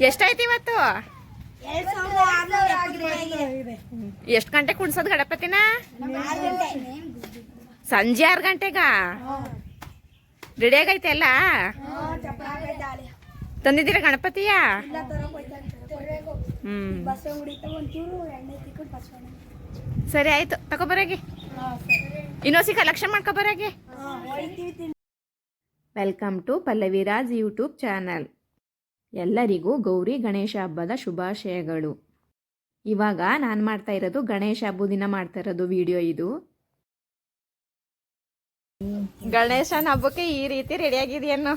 ಎಷ್ಟಾಯ್ತು ಇವತ್ತು? ಎಷ್ಟು ಗಂಟೆ ಕುಣ್ಸೋದು ಗಣಪತಿನ? ಸಂಜೆ 6 ಗಂಟೆಗ ರೆಡಿ ಆಗೈತೆ ಎಲ್ಲ? ತಂದಿದ್ದೀರಾ ಗಣಪತಿಯ? ಸರಿ ಆಯ್ತು, ತಗೊಬರಾಗಿ ಇನ್ನೊಸಿ ಕಲೆಕ್ಷನ್ ಮಾಡ್ಕೊಬರಾಗಿ. Welcome to Pallaviraj YouTube channel. ಎಲ್ಲರಿಗೂ ಗೌರಿ ಗಣೇಶ ಹಬ್ಬದ ಶುಭಾಶಯಗಳು. ಇವಾಗ ನಾನು ಮಾಡ್ತಾ ಇರೋದು ಗಣೇಶ ಹಬ್ಬದ ದಿನ ಮಾಡ್ತಾ ಇರೋದು ವಿಡಿಯೋ ಇದು. ಗಣೇಶನ ಹಬ್ಬಕ್ಕೆ ಈ ರೀತಿ ರೆಡಿ ಆಗಿದೆಯನ್ನೋ.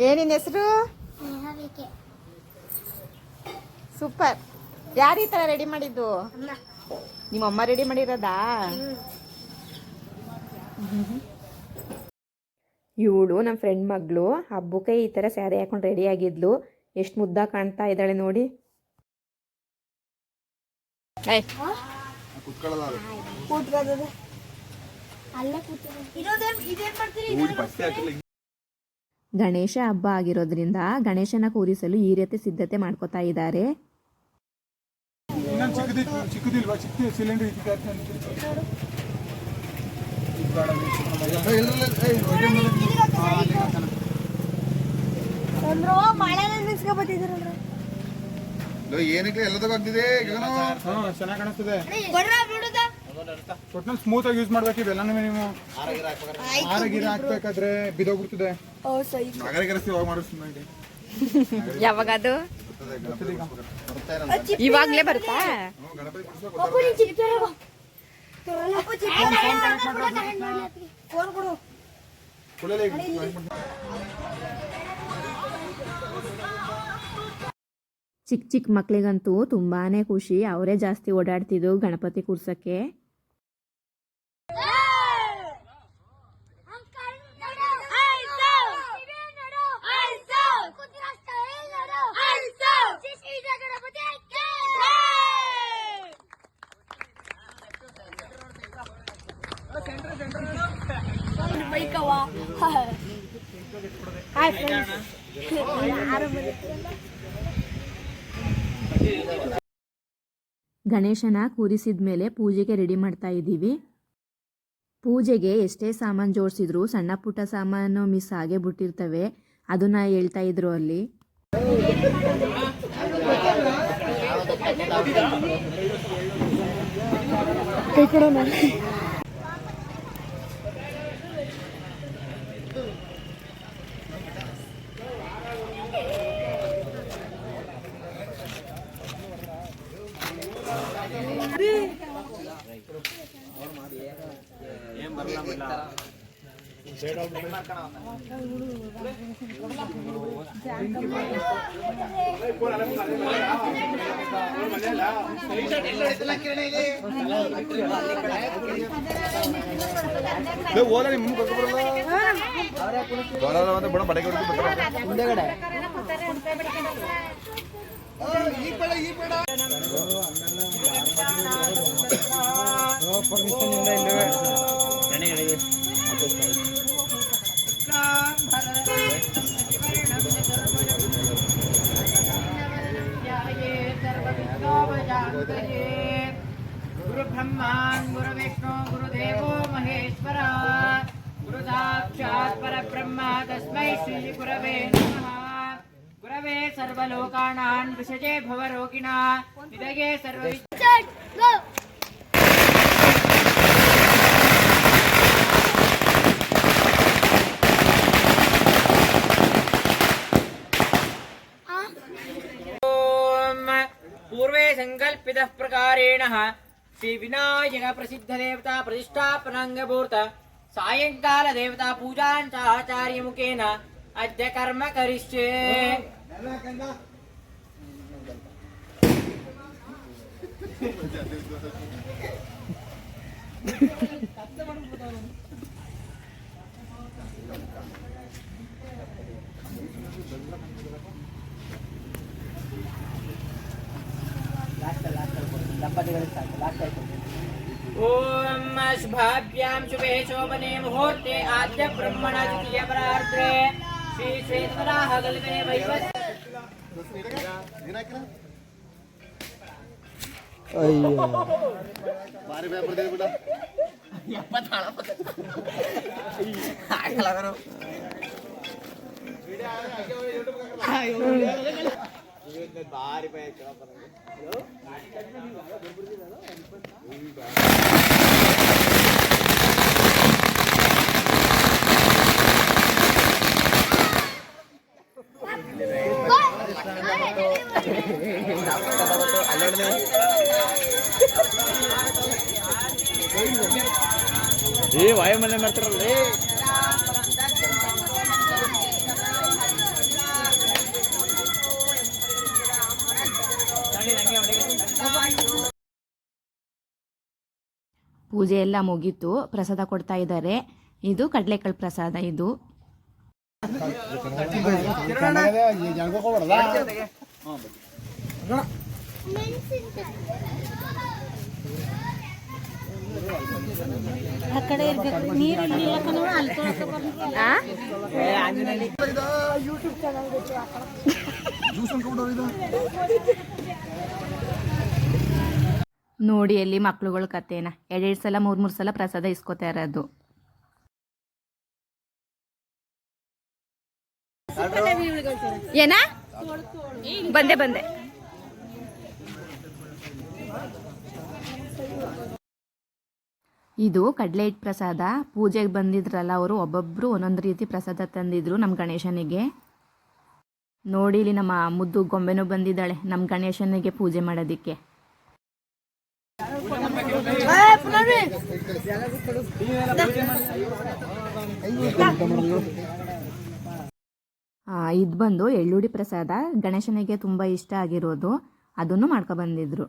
ಏನಿನ ಹೆಸರು? ಸೂಪರ್. ಯಾರು ಈ ತರ ರೆಡಿ ಮಾಡಿದ್ದು? ನಿಮ್ಮಮ್ಮ ರೆಡಿ ಮಾಡಿರೋದಾ? ಇವಳು ನಮ್ಮ ಫ್ರೆಂಡ್ ಮಗಳು. ಹಬ್ಬಕ್ಕೆ ಈ ಥರ ಸ್ಯಾರಿ ಹಾಕೊಂಡು ರೆಡಿ ಆಗಿದ್ಲು. ಎಷ್ಟು ಮುದ್ದ ಕಾಣ್ತಾ ಇದ್ದಾಳೆ ನೋಡಿ. ಗಣೇಶ ಹಬ್ಬ ಆಗಿರೋದ್ರಿಂದ ಗಣೇಶನ ಕೂರಿಸಲು ಈ ರೀತಿ ಸಿದ್ಧತೆ ಮಾಡ್ಕೋತಾ ಇದ್ದಾರೆ. ಏನಕ್ಕೆ ಎಲ್ಲದಕ್ಕೂ ಆಗ್ತಿದೆ, ಚೆನ್ನಾಗಿ ಕಾಣಿಸ್ತದೆ. ಒಟ್ನಲ್ಲಿ ಸ್ಮೂತ್ ಆಗಿ ಯೂಸ್ ಮಾಡ್ಬೇಕು ಇವೆಲ್ಲನೂ. ನೀವು ಆರಗಿರ ಹಾಕ್ಬೇಕಾದ್ರೆ ಬಿದೋಗ್ಬಿಡ್ತದೆ. ಯಾವಾಗ ಅದು? ಇವಾಗ್ಲೇ ಬರುತ್ತಾ? ಚಿಕ್ಕ ಚಿಕ್ಕ ಮಕ್ಳಿಗಂತೂ ತುಂಬಾನೇ ಖುಷಿ. ಅವರೇ ಜಾಸ್ತಿ ಓಡಾಡ್ತಿದ್ದು ಗಣಪತಿ ಕೂರ್ಸಕ್ಕೆ. ಗಣೇಶನ ಕೂರಿಸಿದ ಮೇಲೆ ಪೂಜೆಗೆ ರೆಡಿ ಮಾಡ್ತಾ ಇದ್ದೀವಿ. ಪೂಜೆಗೆ ಎಷ್ಟೇ ಸಾಮಾನು ಜೋಡಿಸಿದ್ರು ಸಣ್ಣ ಪುಟ್ಟ ಸಾಮಾನು ಮಿಸ್ ಆಗೇ ಬಿಟ್ಟಿರ್ತವೆ. ಅದನ್ನ ಹೇಳ್ತಾ ಇದ್ರು ಅಲ್ಲಿ. गुरु ब्रह्मान् गुरु विष्णु गुरुदेवो महेश्वर गुरु साक्षात् परब्रह्म तस्मै श्री गुरवे नमः. गुरवे सर्वलोकानां विषजे भवरोगिणा निधये सर्व पूर्वे संकल्पितः प्रकारेण श्री विनायक प्रसिद्ध देवता प्रतिष्ठापनांगभूत सायंकाल देवता पूजां आचार्य मुखेन अद्य कर्म करिष्ये. ओम शुभाभ्यां शुभे शोभने मुहूर्ते आद्य ब्रह्मण द्वितीय परार्थे श्री श्वेतवराह कल्पे वैवस् ವಾಯುಮನೆ ಮಾಡ್ತಾರಲ್ಲೇ ಪೂಜೆ ಎಲ್ಲ ಮುಗೀತು, ಪ್ರಸಾದ ಕೊಡ್ತಾ ಇದ್ದಾರೆ. ಇದು ಕಡಲೆಕಾಳು ಪ್ರಸಾದ. ಇದು ಆ ಕಡೆ ಇರ್ಬೇಕು, ನೀರು ಇಲ್ಲ ಕಣವ, ಅಲ್ಲಿ ತೊಳ್ಕೊ ಯೂಟ್ಯೂಬ್ ಚಾನಲ್ ನೋಡಿ ಅಲ್ಲಿ ಮಕ್ಳುಗಳ ಕತೆನ 2 ಸಲ 3 ಸಲ ಪ್ರಸಾದ ಇಸ್ಕೊತಾ ಇರೋದು. ಏನ ಬಂದೆ ಬಂದೆ. ಇದು ಕಡಲೆ ಹಿಟ್ಟು ಪ್ರಸಾದ. ಪೂಜೆಗೆ ಬಂದಿದ್ರಲ್ಲ ಅವರು ಒಬ್ಬೊಬ್ರು ಒಂದೊಂದು ರೀತಿ ಪ್ರಸಾದ ತಂದಿದ್ರು ನಮ್ಮ ಗಣೇಶನಿಗೆ. ನೋಡಿ ಇಲ್ಲಿ ನಮ್ಮ ಮುದ್ದು ಗೊಂಬೆನೂ ಬಂದಿದ್ದಾಳೆ ನಮ್ಮ ಗಣೇಶನಿಗೆ ಪೂಜೆ ಮಾಡೋದಿಕ್ಕೆ. ಇದು ಬಂದು ಎಳ್ಳುಡಿ ಪ್ರಸಾದ. ಗಣೇಶನಿಗೆ ತುಂಬ ಇಷ್ಟ ಆಗಿರೋದು, ಅದನ್ನು ಮಾಡ್ಕೊ ಬಂದಿದ್ರು.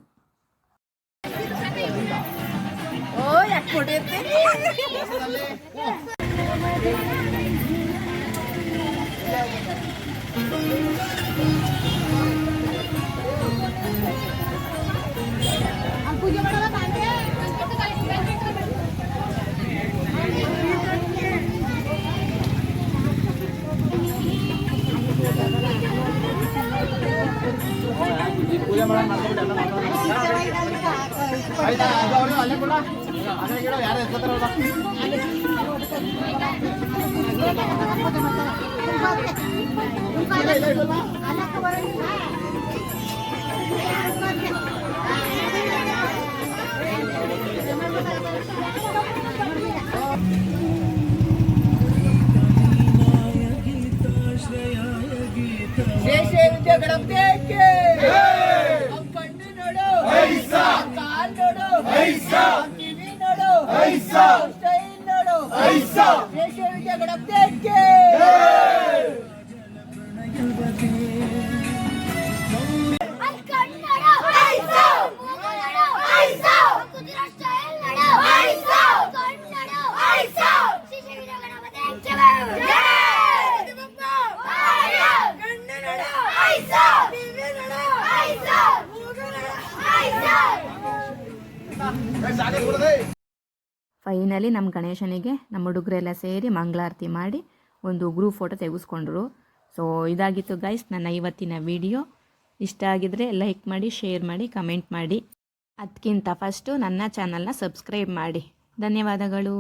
ಫೈನಲಿ ನಮ್ಮ ಗಣೇಶನಿಗೆ ನಮ್ಮ ಹುಡುಗರೆಲ್ಲ ಸೇರಿ ಮಂಗಳಾರತಿ ಮಾಡಿ ಒಂದು ಗ್ರೂಪ್ ಫೋಟೋ ತೆಗೆಸ್ಕೊಂಡ್ರು. ಸೊ ಇದಾಗಿತ್ತು ಗೈಸ್ ನನ್ನ ಇವತ್ತಿನ ವಿಡಿಯೋ. ಇಷ್ಟ ಆಗಿದ್ರೆ ಲೈಕ್ ಮಾಡಿ, ಶೇರ್ ಮಾಡಿ, ಕಮೆಂಟ್ ಮಾಡಿ. ಅದಕ್ಕಿಂತ ಫಸ್ಟು ನನ್ನ ಚಾನಲ್ನ ಸಬ್ಸ್ಕ್ರೈಬ್ ಮಾಡಿ. ಧನ್ಯವಾದಗಳು.